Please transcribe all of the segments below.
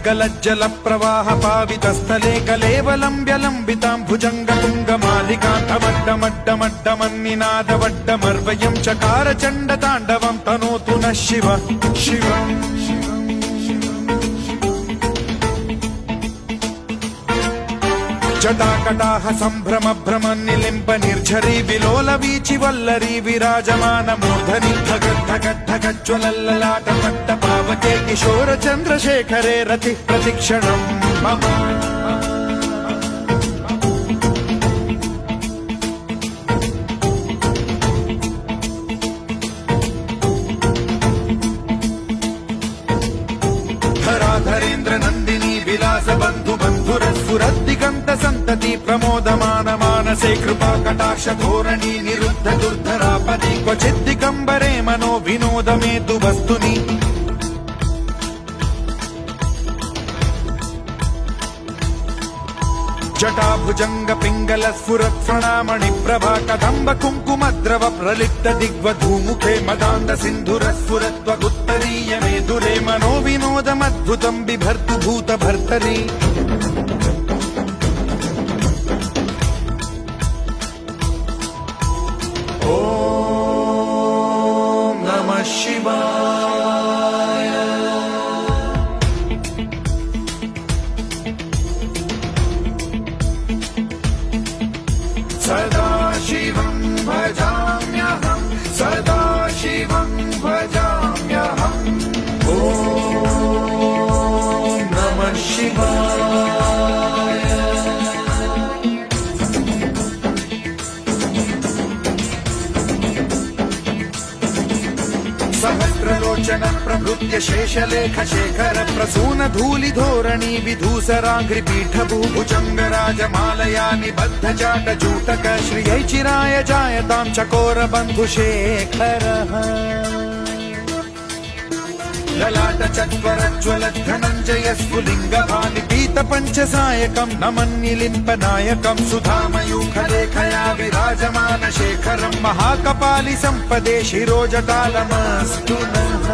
गलज्जल प्रवाह पावितस्थले कलेवलम्ब्य लम्बितां भुजङ्गतुङ्गमालिकान्तमड्डमड्डमड्डमन्निनादवड्डमर्वयं चकार चण्डताण्डवं तनोतु नः शिव शिव जटाकटाह सम्भ्रम भ्रम निलिम्ब निर्झरी विलोल वीचि वल्लरी विराजमान मूर्धनि धगद्धगद्धगज्ज्वलल्ललाट पट्ट पावके किशोर चन्द्रशेखरे रति प्रतिक्षणम् मम धराधरेन्द्र नन्दिनी विलास बन्धु बन्धुरस्फुरद्दिगन्त सन्तति प्रमोदमान मानसे कृपा कटाक्ष धोरणी निरुद्ध दुर्धरापदि क्वचिद्दिगम्बरे मनो विनोद मेतु वस्तुनि जटाभुजंग पिंगल स्फुरत्फणामणि प्रभा कदम्ब कुङ्कुमद्रव प्रलिप्त दिग्वधूमुखे मदान्द सिन्धुर स्फुरत्वगुत्तरीय मेधुरे मनो विनोदमद्भुतं बिभर्तु भूत भर्तरि ॐ नमः शिवाय सदा शिवं भजाम्यहं सदा शिवं भजाम्यहम् ॐ नमः शिवाय सहस्रलोचन प्रभृत्य शेषलेख शेखर प्रसून धूलि धोरणी विधूसराघ्रि पीठ भूभुजंग राजमालया निबद्ध जाट जूटक श्रियै चिराय जायतां चकोर बन्धु शेखरः ललाट चत्वरज्वल धनञ्जय स्फुलिङ्ग भानि पीत पञ्चसायकं नमन्निलिम्प नायकं सुधामयूखलेखया विराजमान शेखरं महाकपालि सम्पदे शिरोजटालमस्तु नः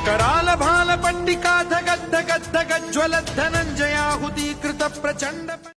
कराल भाल पट्टिका धगद्धगद्धगज्ज्वल धनञ्जयाहुतीकृत प्रचण्ड